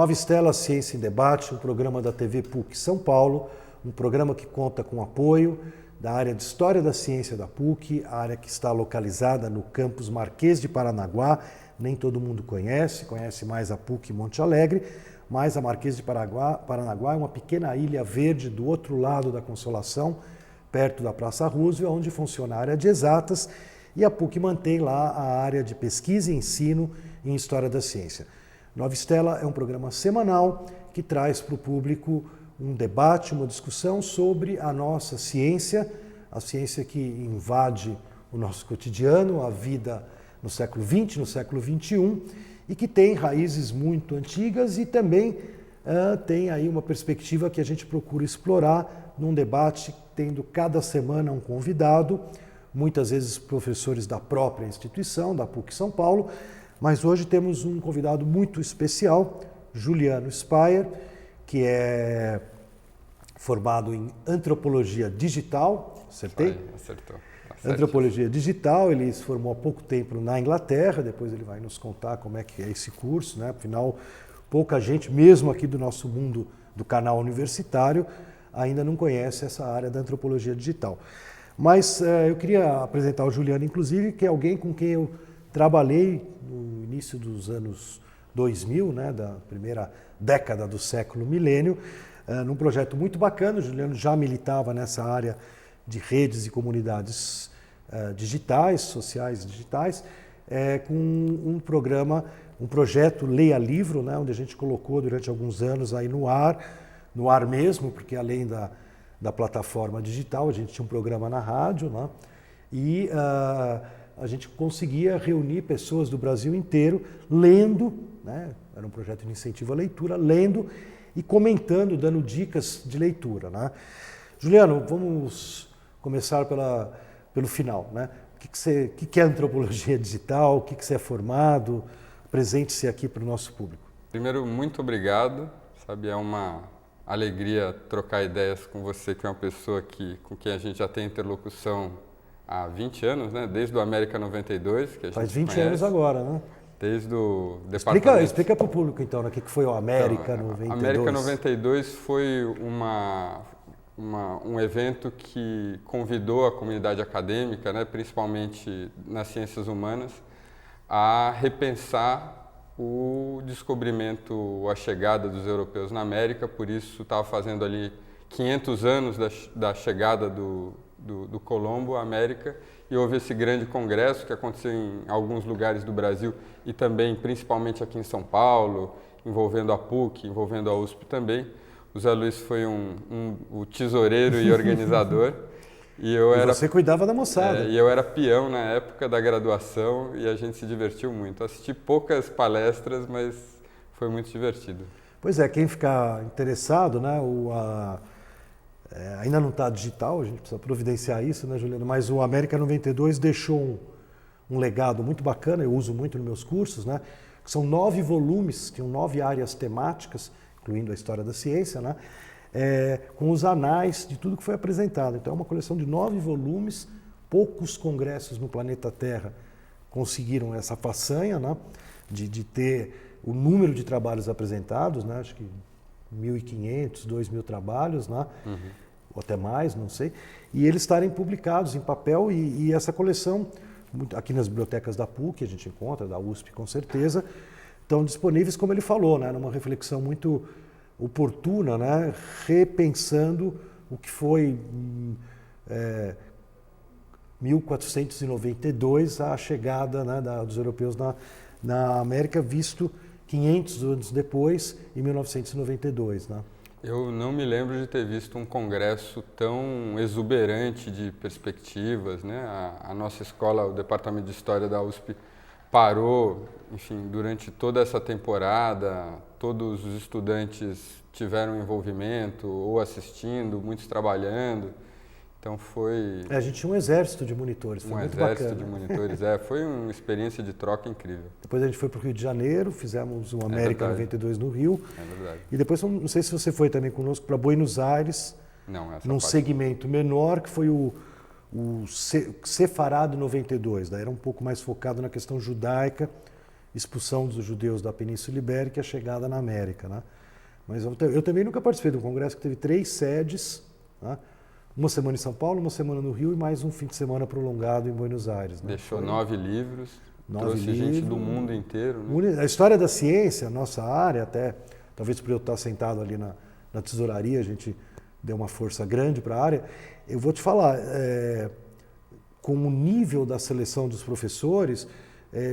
Nova Estela Ciência em Debate, um programa da TV PUC São Paulo, um programa que conta com apoio da área de História da Ciência da PUC, a área que está localizada no campus Marquês de Paranaguá. Nem todo mundo conhece mais a PUC Monte Alegre, mas a Marquês de Paranaguá é uma pequena ilha verde do outro lado da Consolação, perto da Praça Roosevelt, onde funciona a área de exatas, e a PUC mantém lá a área de pesquisa e ensino em História da Ciência. Nova Estela é um programa semanal que traz para o público um debate, uma discussão sobre a nossa ciência, a ciência que invade o nosso cotidiano, a vida no século XX, no século XXI, e que tem raízes muito antigas e também tem aí uma perspectiva que a gente procura explorar num debate, tendo cada semana um convidado, muitas vezes professores da própria instituição, da PUC São Paulo, mas hoje temos um convidado muito especial, Juliano Speyer, que é formado em Antropologia Digital, acertei? Acertou. Antropologia Digital, ele se formou há pouco tempo na Inglaterra, depois ele vai nos contar como é que é esse curso, né? Afinal, pouca gente, mesmo aqui do nosso mundo do canal universitário, ainda não conhece essa área da Antropologia Digital. Mas eu queria apresentar o Juliano, inclusive, que é alguém com quem eu trabalhei no início dos anos 2000, né, da primeira década do século milênio, num projeto muito bacana. O Juliano já militava nessa área de redes e comunidades digitais, sociais digitais, com um projeto Leia Livro, né, onde a gente colocou durante alguns anos aí no ar mesmo, porque além da plataforma digital, a gente tinha um programa na rádio, né, e a gente conseguia reunir pessoas do Brasil inteiro lendo, né, era um projeto de incentivo à leitura, lendo e comentando, dando dicas de leitura, né. Juliano, vamos começar pelo final, né? O que é antropologia digital? O que você é formado? Apresente-se aqui para o nosso público. Primeiro, muito obrigado. Sabe, é uma alegria trocar ideias com você, que é uma pessoa com quem a gente já tem interlocução há 20 anos, né? Desde o América 92, que a gente Faz 20 conhece. anos agora, né? Desde o departamento... Explica para o público, então, né, o que foi o América 92. América 92 foi um evento que convidou a comunidade acadêmica, né, principalmente nas ciências humanas, a repensar o descobrimento, a chegada dos europeus na América. Por isso estava fazendo ali 500 anos da chegada do Colombo à América, e houve esse grande congresso que aconteceu em alguns lugares do Brasil e também, principalmente aqui em São Paulo, envolvendo a PUC, envolvendo a USP também. O Zé Luiz foi o tesoureiro e organizador. Você cuidava da moçada. E eu era peão na época da graduação e a gente se divertiu muito. Assisti poucas palestras, mas foi muito divertido. Pois é, quem ficar interessado, né, ainda não está digital, a gente precisa providenciar isso, né, Juliano? Mas o América 92 deixou um legado muito bacana, eu uso muito nos meus cursos, né? Que são 9 volumes, tinham 9 áreas temáticas, incluindo a história da ciência, né? Com os anais de tudo que foi apresentado. Então é uma coleção de 9 volumes, poucos congressos no planeta Terra conseguiram essa façanha, né? de ter o número de trabalhos apresentados, né? Acho que 1.500, 2.000 trabalhos, né? Ou até mais, não sei, e eles estarem publicados em papel, e essa coleção, aqui nas bibliotecas da PUC, a gente encontra, da USP com certeza, estão disponíveis, como ele falou, né, numa reflexão muito oportuna, né, repensando o que foi 1492, a chegada, né, dos europeus na América, visto 500 anos depois, em 1992. Né? Eu não me lembro de ter visto um congresso tão exuberante de perspectivas, né? A nossa escola, o Departamento de História da USP, parou, enfim, durante toda essa temporada. Todos os estudantes tiveram envolvimento, ou assistindo, muitos trabalhando. Então foi... A gente tinha um exército de monitores, foi muito bacana. Um exército de monitores, foi uma experiência de troca incrível. Depois a gente foi para o Rio de Janeiro, fizemos o América 92 no Rio. É verdade. E depois, não sei se você foi também conosco, para Buenos Aires, num segmento menor, que foi o Sefarado 92. Daí era um pouco mais focado na questão judaica, expulsão dos judeus da Península Ibérica e a chegada na América, né? Mas eu também nunca participei de um congresso que teve 3 sedes, né? Uma semana em São Paulo, uma semana no Rio e mais um fim de semana prolongado em Buenos Aires. Né? Deixou 9 livros, trouxe gente do mundo inteiro. Né? A história da ciência, a nossa área, até talvez por eu estar sentado ali na tesouraria, a gente deu uma força grande para a área. Eu vou te falar, com o nível da seleção dos professores,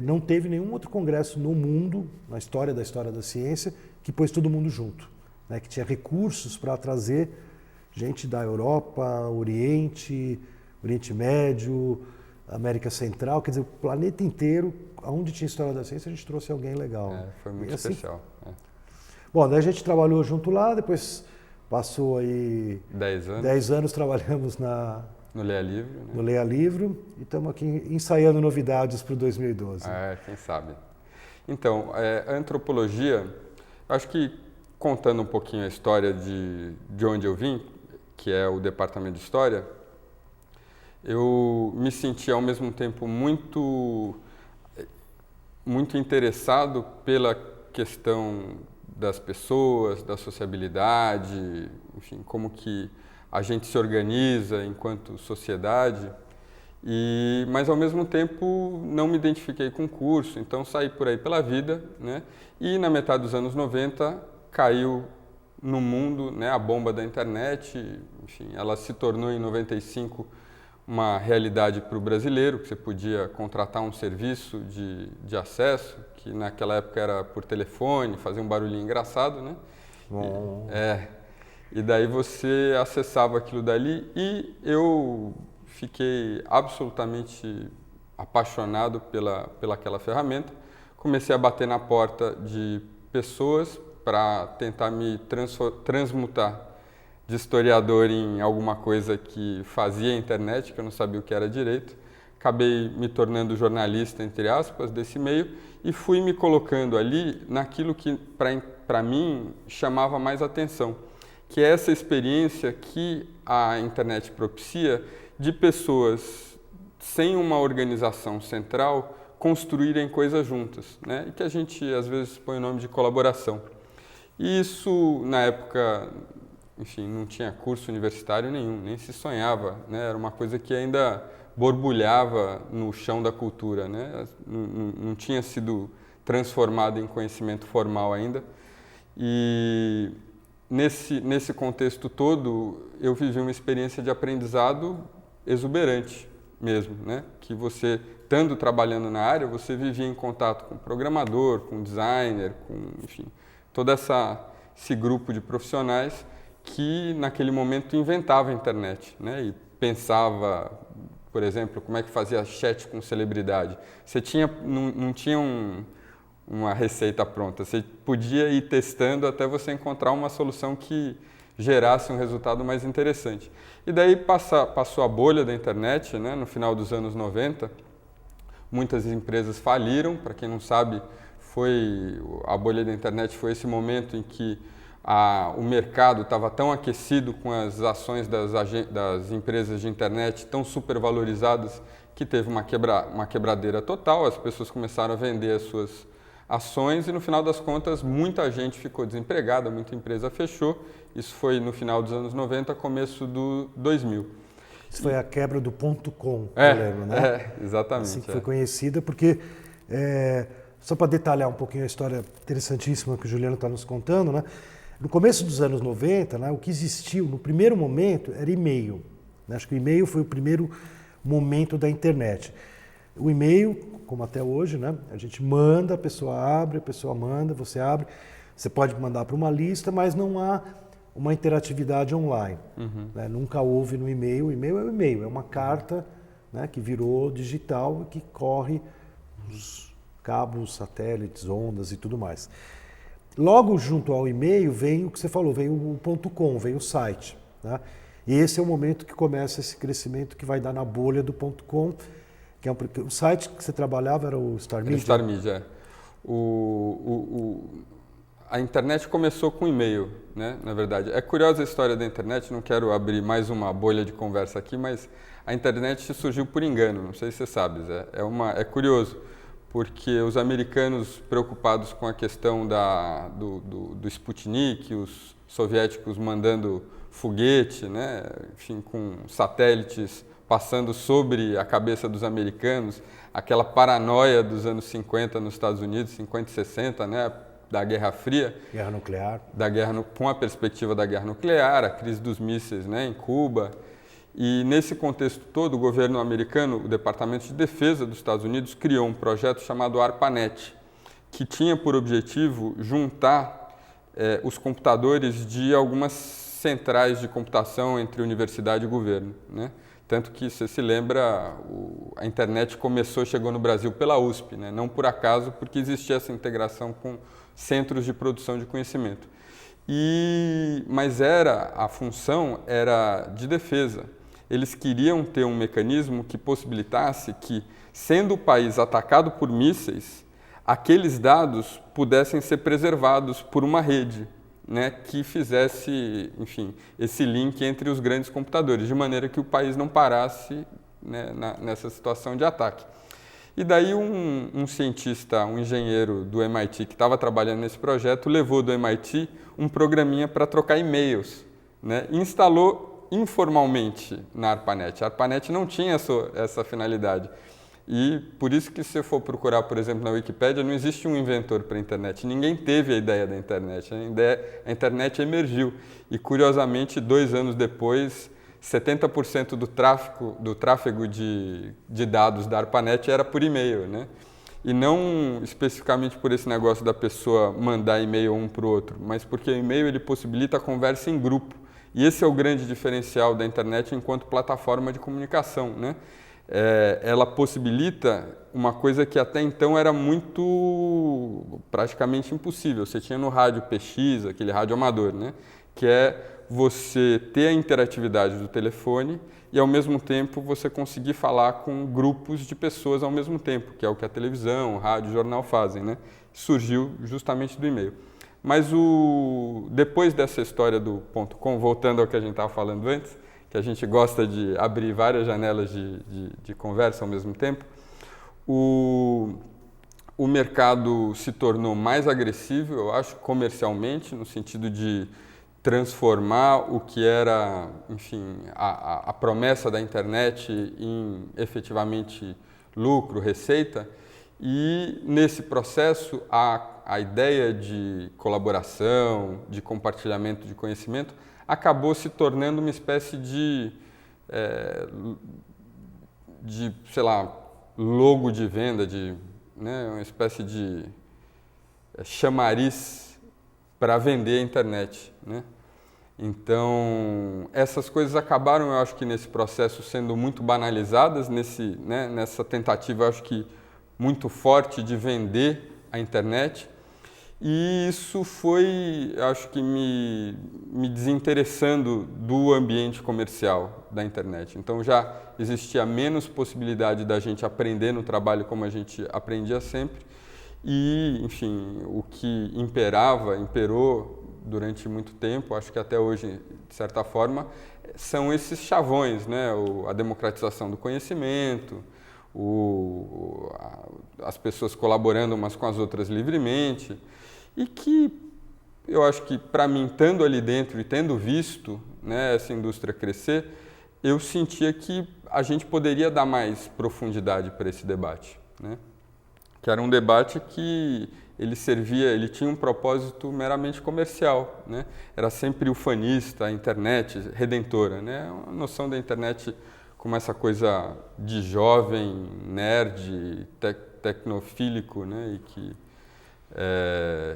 não teve nenhum outro congresso no mundo, na história da ciência, que pôs todo mundo junto, né? Que tinha recursos para trazer gente da Europa, Oriente Médio, América Central, quer dizer, o planeta inteiro, onde tinha história da ciência, a gente trouxe alguém legal. Foi muito assim, especial. Bom, daí a gente trabalhou junto lá, depois passou aí 10 anos trabalhamos no Leia Livro. Né? No Leia Livro e estamos aqui ensaiando novidades para o 2012. Quem sabe. Então, a antropologia, acho que contando um pouquinho a história de onde eu vim, que é o Departamento de História, eu me senti ao mesmo tempo muito interessado pela questão das pessoas, da sociabilidade, enfim, como que a gente se organiza enquanto sociedade, mas ao mesmo tempo não me identifiquei com o curso, então saí por aí pela vida, né? E na metade dos anos 90 caiu no mundo, né, a bomba da internet, enfim, ela se tornou em 95 uma realidade para o brasileiro, que você podia contratar um serviço de acesso, que naquela época era por telefone, fazia um barulhinho engraçado, né? E daí você acessava aquilo dali e eu fiquei absolutamente apaixonado pela aquela ferramenta. Comecei a bater na porta de pessoas para tentar me transmutar de historiador em alguma coisa que fazia internet, que eu não sabia o que era direito. Acabei me tornando jornalista, entre aspas, desse meio e fui me colocando ali naquilo que, para mim, chamava mais atenção, que é essa experiência que a internet propicia de pessoas sem uma organização central construírem coisas juntas, né? E que a gente, às vezes, põe o nome de colaboração. E isso, na época, enfim, não tinha curso universitário nenhum, nem se sonhava, né? Era uma coisa que ainda borbulhava no chão da cultura, né? Não tinha sido transformado em conhecimento formal ainda. E nesse contexto todo, eu vivi uma experiência de aprendizado exuberante mesmo, né? Que você, estando trabalhando na área, você vivia em contato com programador, com designer, enfim, todo esse grupo de profissionais que naquele momento inventava a internet, né? E pensava, por exemplo, como é que fazia chat com celebridade. Você não tinha uma receita pronta, você podia ir testando até você encontrar uma solução que gerasse um resultado mais interessante. E daí passou a bolha da internet, né? No final dos anos 90, muitas empresas faliram. Para quem não sabe, a bolha da internet foi esse momento em que o mercado estava tão aquecido com as ações das empresas de internet tão supervalorizadas que teve uma quebradeira total, as pessoas começaram a vender as suas ações e no final das contas muita gente ficou desempregada, muita empresa fechou. Isso foi no final dos anos 90, começo do 2000. Isso foi a quebra do .com, eu lembro, né? Exatamente. Assim que foi conhecida, porque, só para detalhar um pouquinho a história interessantíssima que o Juliano está nos contando, né? No começo dos anos 90, né, o que existiu no primeiro momento era e-mail. Né? Acho que o e-mail foi o primeiro momento da internet. O e-mail, como até hoje, né, a gente manda, a pessoa abre, a pessoa manda, você abre. Você pode mandar para uma lista, mas não há uma interatividade online. Uhum. Né? Nunca houve no e-mail. O e-mail é o e-mail, é uma carta, né, que virou digital e que corre os cabos, satélites, ondas e tudo mais. Logo junto ao e-mail vem o que você falou, vem o .com, vem o site. Né? E esse é o momento que começa esse crescimento que vai dar na bolha do .com, que é o site que você trabalhava era o Star Media? Star Media, a internet começou com e-mail, né? Na verdade. É curiosa a história da internet, não quero abrir mais uma bolha de conversa aqui, mas a internet surgiu por engano, não sei se você sabe, Zé. É curioso, porque os americanos preocupados com a questão do Sputnik, os soviéticos mandando foguete, né, enfim, com satélites passando sobre a cabeça dos americanos, aquela paranoia dos anos 50 nos Estados Unidos, 50 e 60, né, da Guerra Fria. Guerra nuclear. Com a perspectiva da guerra nuclear, a crise dos mísseis, né, em Cuba. E nesse contexto todo, o governo americano, o Departamento de Defesa dos Estados Unidos, criou um projeto chamado ARPANET, que tinha por objetivo juntar os computadores de algumas centrais de computação entre universidade e governo, né? Tanto que, você se lembra, a internet chegou no Brasil pela USP, né? Não por acaso, porque existia essa integração com centros de produção de conhecimento. Mas a função era de defesa. Eles queriam ter um mecanismo que possibilitasse que, sendo o país atacado por mísseis, aqueles dados pudessem ser preservados por uma rede, né, que fizesse, enfim, esse link entre os grandes computadores, de maneira que o país não parasse, né, nessa situação de ataque. E daí um cientista, um engenheiro do MIT que estava trabalhando nesse projeto, levou do MIT um programinha para trocar e-mails, né, e instalou informalmente na ARPANET. A ARPANET não tinha essa finalidade. E por isso que, se você for procurar, por exemplo, na Wikipédia, não existe um inventor para a internet. Ninguém teve a ideia da internet. A internet emergiu. E, curiosamente, 2 anos depois, 70% do tráfego de dados da ARPANET era por e-mail, né? E não especificamente por esse negócio da pessoa mandar e-mail um para o outro, mas porque o e-mail ele possibilita a conversa em grupo. E esse é o grande diferencial da internet enquanto plataforma de comunicação, né? Ela possibilita uma coisa que até então era praticamente impossível. Você tinha no rádio PX, aquele rádio amador, né? Que é você ter a interatividade do telefone e, ao mesmo tempo, você conseguir falar com grupos de pessoas ao mesmo tempo, que é o que a televisão, o rádio, o jornal fazem, né? Surgiu justamente do e-mail. Mas depois dessa história do .com, voltando ao que a gente estava falando antes, que a gente gosta de abrir várias janelas de conversa ao mesmo tempo, o mercado se tornou mais agressivo, eu acho, comercialmente, no sentido de transformar o que era, enfim, a promessa da internet em efetivamente lucro, receita, e nesse processo a ideia de colaboração, de compartilhamento de conhecimento, acabou se tornando uma espécie de, sei lá, logo de venda, né, uma espécie de chamariz para vender a internet, né? Então, essas coisas acabaram, eu acho que nesse processo, sendo muito banalizadas, nessa tentativa, eu acho que muito forte de vender a internet. E isso foi, acho que, me desinteressando do ambiente comercial da internet. Então já existia menos possibilidade da gente aprender no trabalho como a gente aprendia sempre. E, enfim, o que imperou durante muito tempo, acho que até hoje, de certa forma, são esses chavões, né? A democratização do conhecimento, as pessoas colaborando umas com as outras livremente. E que eu acho que, para mim, estando ali dentro e tendo visto, né, essa indústria crescer, eu sentia que a gente poderia dar mais profundidade para esse debate, né? Que era um debate que ele tinha um propósito meramente comercial, né? Era sempre ufanista, a internet redentora, né? A noção da internet como essa coisa de jovem, nerd, tecnofílico, né? E que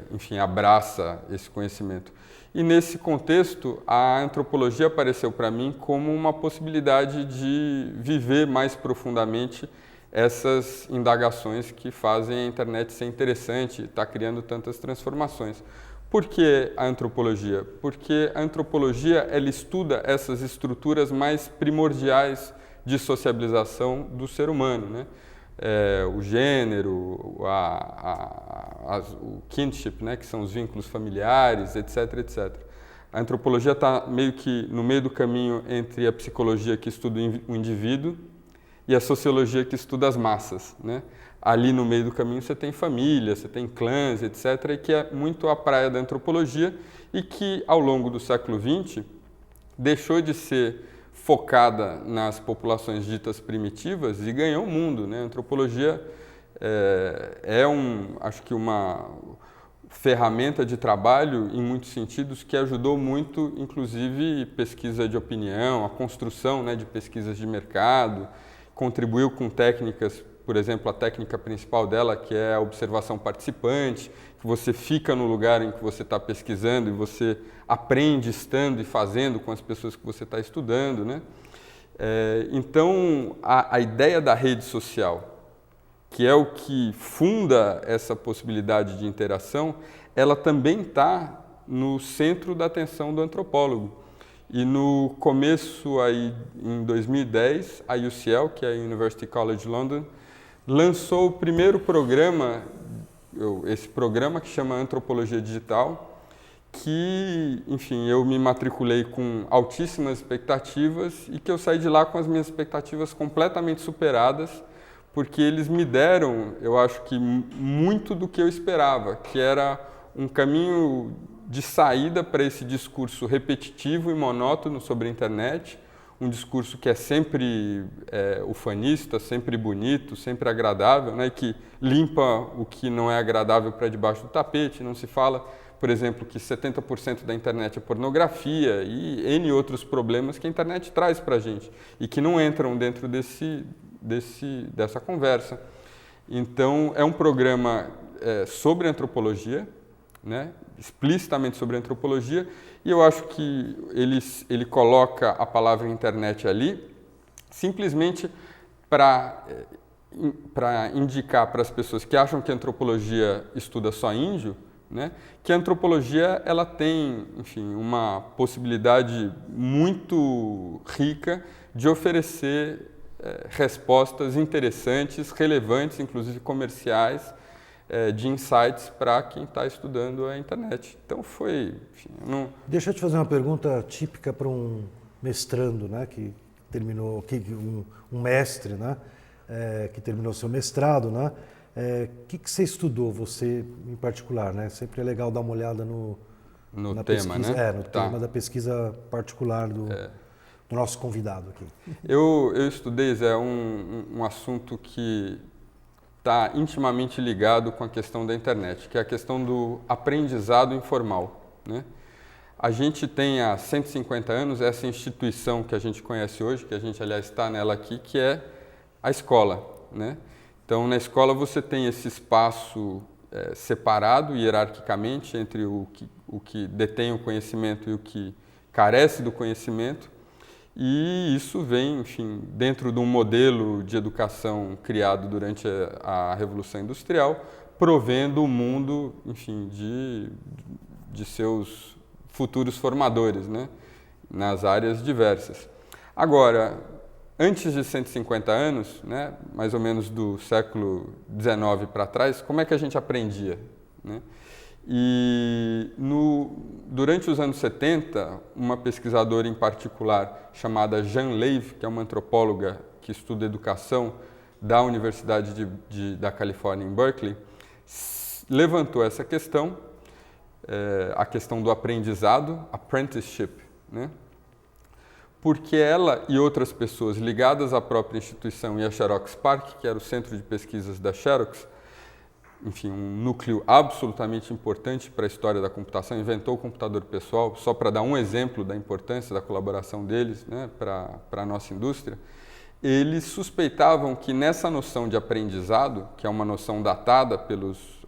enfim, abraça esse conhecimento. E nesse contexto, a antropologia apareceu para mim como uma possibilidade de viver mais profundamente essas indagações que fazem a internet ser interessante, está criando tantas transformações. Por que a antropologia? Porque a antropologia ela estuda essas estruturas mais primordiais de sociabilização do ser humano, né? O gênero, o kinship, né, que são os vínculos familiares, etc, etc. A antropologia está meio que no meio do caminho entre a psicologia que estuda o indivíduo e a sociologia que estuda as massas, né? ali no meio do caminho você tem família, você tem clãs, etc., e que é muito a praia da antropologia e que, ao longo do século XX, deixou de ser focada nas populações ditas primitivas e ganhou o mundo, né? A antropologia acho que uma ferramenta de trabalho em muitos sentidos que ajudou muito, inclusive, pesquisa de opinião, a construção, né, de pesquisas de mercado, contribuiu com técnicas, por exemplo, a técnica principal dela, que é a observação participante, que você fica no lugar em que você está pesquisando e você aprende estando e fazendo com as pessoas que você está estudando, né? Então, a ideia da rede social, que é o que funda essa possibilidade de interação, ela também está no centro da atenção do antropólogo. E no começo, aí, em 2010, a UCL, que é a University College London, lançou o primeiro programa, esse programa que chama Antropologia Digital, que, enfim, eu me matriculei com altíssimas expectativas e que eu saí de lá com as minhas expectativas completamente superadas, porque eles me deram, eu acho que muito do que eu esperava, que era um caminho de saída para esse discurso repetitivo e monótono sobre a internet, um discurso que é sempre ufanista, sempre bonito, sempre agradável, né, que limpa o que não é agradável para debaixo do tapete. Não se fala, por exemplo, que 70% da internet é pornografia e N outros problemas que a internet traz para a gente e que não entram dentro dessa conversa. Então, é um programa sobre antropologia, né, explicitamente sobre antropologia, e eu acho que ele coloca a palavra internet ali simplesmente para indicar para as pessoas que acham que a antropologia estuda só índio, né, que a antropologia ela tem, enfim, uma possibilidade muito rica de oferecer respostas interessantes, relevantes, inclusive comerciais, de insights para quem está estudando a internet. Então foi... Enfim, Deixa eu te fazer uma pergunta típica para um mestrando, né, que terminou, um mestre, né, que terminou seu mestrado, né? Que você estudou, você em particular, né? Sempre é legal dar uma olhada no tema, pesquisa, né? No tema da pesquisa particular do nosso convidado aqui. Eu estudei, Zé, um assunto que está intimamente ligado com a questão da internet, que é a questão do aprendizado informal, né? A gente tem há 150 anos essa instituição que a gente conhece hoje, que a gente, aliás, está nela aqui, que é a escola, né? Então, na escola você tem esse espaço separado hierarquicamente entre o que detém o conhecimento e o que carece do conhecimento, e isso vem, enfim, dentro de um modelo de educação criado durante a Revolução Industrial, provendo o mundo, enfim, de seus futuros formadores, né, nas áreas diversas. Agora, antes de 150 anos, né, mais ou menos do século XIX para trás, como é que a gente aprendia, né? E durante os anos 70, uma pesquisadora em particular chamada Jean Leive, que é uma antropóloga que estuda educação da Universidade da Califórnia em Berkeley, levantou essa questão, a questão do aprendizado, apprenticeship, né? Porque ela e outras pessoas ligadas à própria instituição e à Xerox PARC, que era o centro de pesquisas da Xerox, enfim, um núcleo absolutamente importante para a história da computação, inventou o computador pessoal, só para dar um exemplo da importância da colaboração deles, né, para a nossa indústria, eles suspeitavam que nessa noção de aprendizado, que é uma noção datada pelos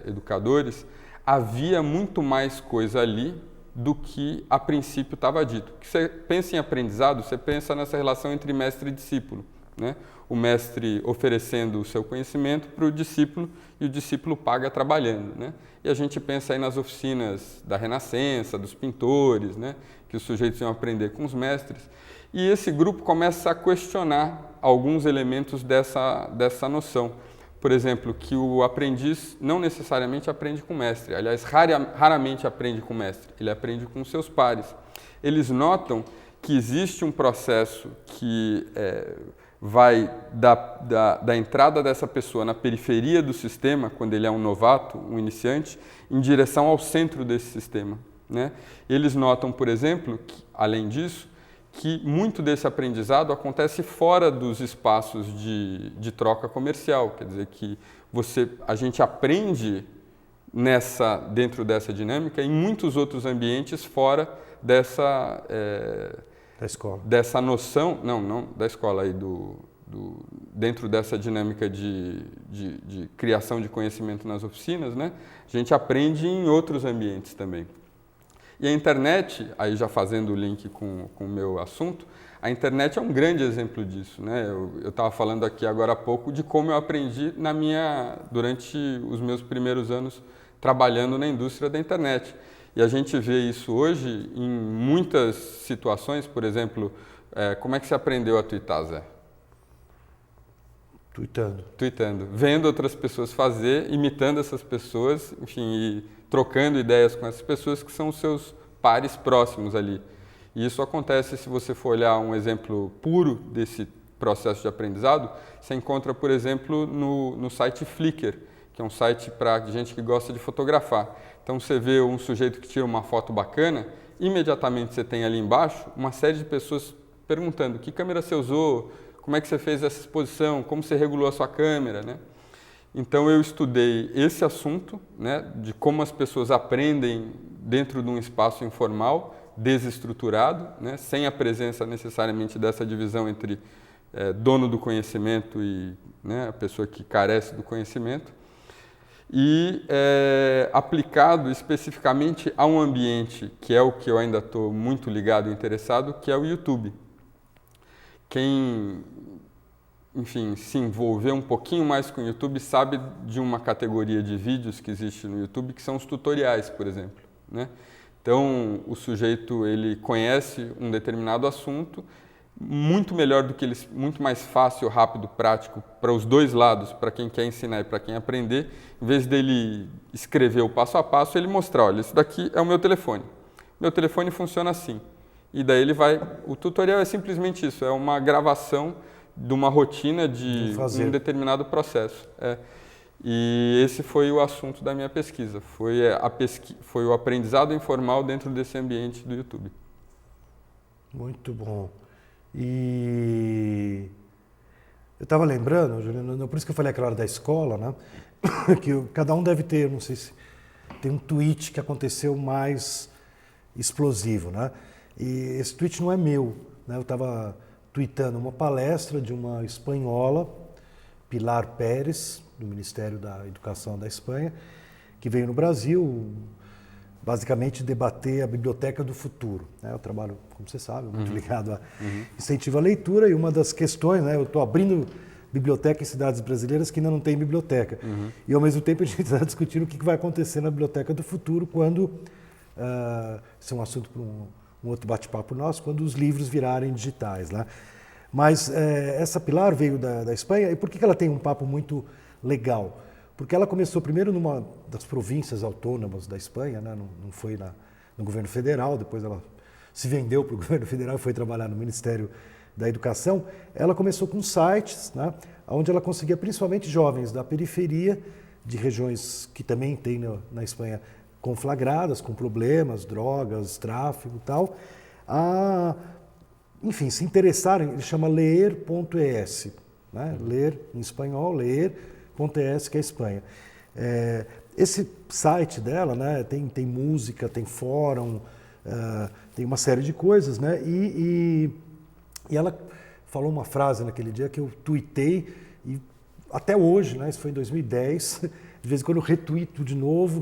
educadores, havia muito mais coisa ali do que a princípio estava dito. Que você pensa em aprendizado, você pensa nessa relação entre mestre e discípulo, né? O mestre oferecendo o seu conhecimento para o discípulo e o discípulo paga trabalhando, né? E a gente pensa aí nas oficinas da Renascença, dos pintores, né? Que os sujeitos iam aprender com os mestres. E esse grupo começa a questionar alguns elementos dessa noção. Por exemplo, que o aprendiz não necessariamente aprende com o mestre. Aliás, raramente aprende com o mestre. Ele aprende com seus pares. Eles notam que existe um processo que vai da entrada dessa pessoa na periferia do sistema, quando ele é um novato, um iniciante, em direção ao centro desse sistema, né? Eles notam, por exemplo, que, além disso, que muito desse aprendizado acontece fora dos espaços de troca comercial, quer dizer que a gente aprende dentro dessa dinâmica em muitos outros ambientes fora dessa da escola. Dessa noção, não da escola, aí dentro dessa dinâmica de criação de conhecimento nas oficinas, né? A gente aprende em outros ambientes também. E a internet, aí já fazendo o link com o meu assunto, a internet é um grande exemplo disso, né? Eu estava falando aqui agora há pouco de como eu aprendi durante os meus primeiros anos trabalhando na indústria da internet. E a gente vê isso hoje em muitas situações, por exemplo, como é que você aprendeu a twittar, Zé? Tweetando. Vendo outras pessoas fazer, imitando essas pessoas, enfim, e trocando ideias com essas pessoas que são os seus pares próximos ali. E isso acontece, se você for olhar um exemplo puro desse processo de aprendizado, você encontra, por exemplo, no site Flickr, que é um site para gente que gosta de fotografar. Então você vê um sujeito que tira uma foto bacana, imediatamente você tem ali embaixo uma série de pessoas perguntando que câmera você usou, como é que você fez essa exposição, como você regulou a sua câmera, né? Então eu estudei esse assunto, né, de como as pessoas aprendem dentro de um espaço informal, desestruturado, né, sem a presença necessariamente dessa divisão entre dono do conhecimento e, né, a pessoa que carece do conhecimento. E aplicado especificamente a um ambiente que é o que eu ainda estou muito ligado e interessado, que é o YouTube. Quem, enfim, se envolver um pouquinho mais com o YouTube sabe de uma categoria de vídeos que existe no YouTube, que são os tutoriais, por exemplo, né? Então, o sujeito ele conhece um determinado assunto muito melhor do que ele, muito mais fácil, rápido, prático para os dois lados, para quem quer ensinar e para quem aprender. Em vez dele escrever o passo a passo, ele mostrar, olha, esse daqui é o meu telefone. Meu telefone funciona assim. E daí o tutorial é simplesmente isso, é uma gravação de uma rotina de um determinado processo. E esse foi o assunto da minha pesquisa, foi o aprendizado informal dentro desse ambiente do YouTube. Muito bom. E eu estava lembrando, Juliano, por isso que eu falei aquela hora da escola, né? Que cada um deve ter, não sei se tem um tweet que aconteceu mais explosivo, né? E esse tweet não é meu, né? Eu estava tweetando uma palestra de uma espanhola, Pilar Pérez, do Ministério da Educação da Espanha, que veio no Brasil basicamente debater a Biblioteca do Futuro, né? Eu trabalho, como você sabe, muito ligado a incentivo à leitura, e uma das questões, né, eu estou abrindo biblioteca em cidades brasileiras que ainda não tem biblioteca. E ao mesmo tempo a gente está discutindo o que vai acontecer na Biblioteca do Futuro quando, isso é um assunto para um outro bate-papo nosso, quando os livros virarem digitais, né? Mas essa Pilar veio da Espanha, e por que ela tem um papo muito legal? Porque ela começou primeiro numa das províncias autônomas da Espanha, né? Não foi no governo federal, depois ela se vendeu para o governo federal e foi trabalhar no Ministério da Educação. Ela começou com sites, né, onde ela conseguia principalmente jovens da periferia, de regiões que também tem na Espanha conflagradas, com problemas, drogas, tráfico e tal, enfim, se interessarem, ele chama ler.es, né? Ler em espanhol, ler.es, que é a Espanha. Esse site dela, né, tem música, tem fórum, tem uma série de coisas, né? E ela falou uma frase naquele dia que eu tuitei, e até hoje, né, isso foi em 2010, de vez em quando eu retuito de novo,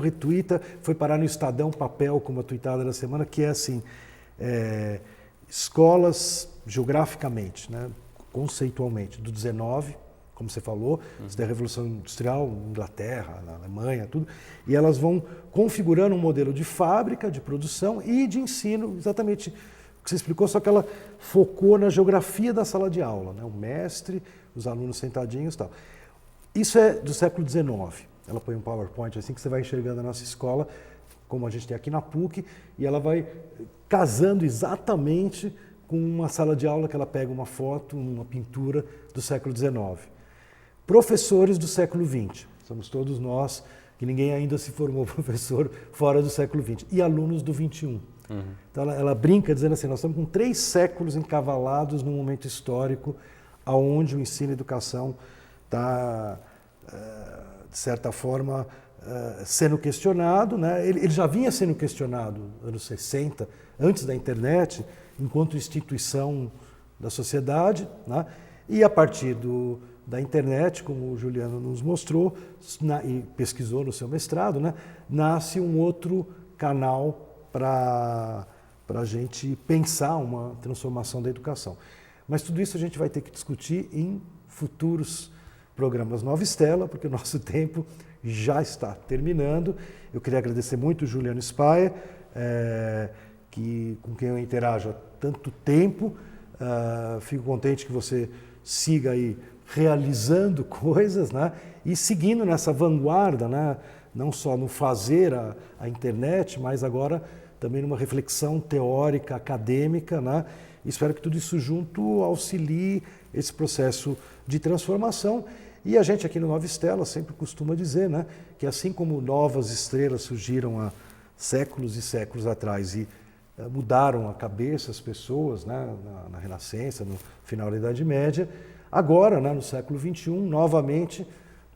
foi parar no Estadão Papel como a tuitada da semana, que é assim, escolas geograficamente, né, conceitualmente, do 19, como você falou, isso da Revolução Industrial, Inglaterra, na Alemanha, tudo, e elas vão configurando um modelo de fábrica, de produção e de ensino, exatamente o que você explicou, só que ela focou na geografia da sala de aula, né, o mestre, os alunos sentadinhos e tal. Isso é do século XIX. Ela põe um PowerPoint assim que você vai enxergando a nossa escola, como a gente tem aqui na PUC, e ela vai casando exatamente com uma sala de aula que ela pega uma foto, uma pintura do século XIX. Professores do século XX, somos todos nós, que ninguém ainda se formou professor fora do século XX, e alunos do XXI. Então ela brinca dizendo assim, nós estamos com 3 séculos encavalados num momento histórico onde o ensino e a educação está, de certa forma, sendo questionado, né? Ele já vinha sendo questionado nos anos 60, antes da internet, enquanto instituição da sociedade, né? E a partir da internet, como o Juliano nos mostrou e pesquisou no seu mestrado, né? Nasce um outro canal para a gente pensar uma transformação da educação. Mas tudo isso a gente vai ter que discutir em futuros programas Nova Estela, porque o nosso tempo já está terminando. Eu queria agradecer muito o Juliano Spaer, com quem eu interajo há tanto tempo. Fico contente que você siga aí realizando coisas, né? E seguindo nessa vanguarda, né? Não só no fazer a internet, mas agora também numa reflexão teórica, acadêmica, né? Espero que tudo isso junto auxilie esse processo de transformação. E a gente aqui no Nova Estela sempre costuma dizer, né, que assim como novas estrelas surgiram há séculos e séculos atrás e mudaram a cabeça das pessoas, né, na Renascença, no final da Idade Média, agora, né, no século XXI, novamente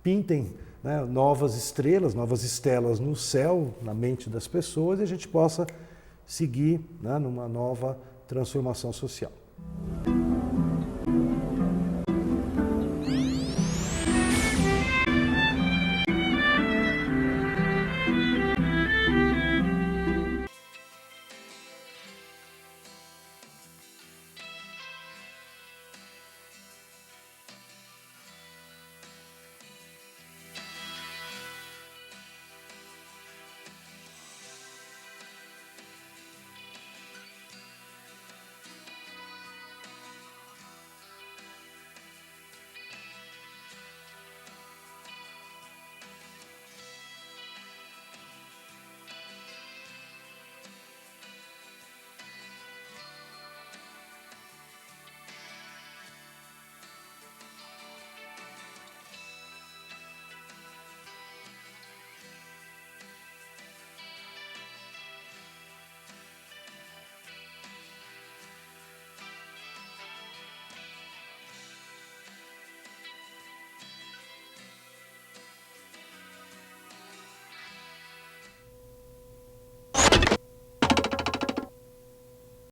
pintem, né, novas estrelas, novas estelas no céu, na mente das pessoas, e a gente possa seguir, né, numa nova transformação social.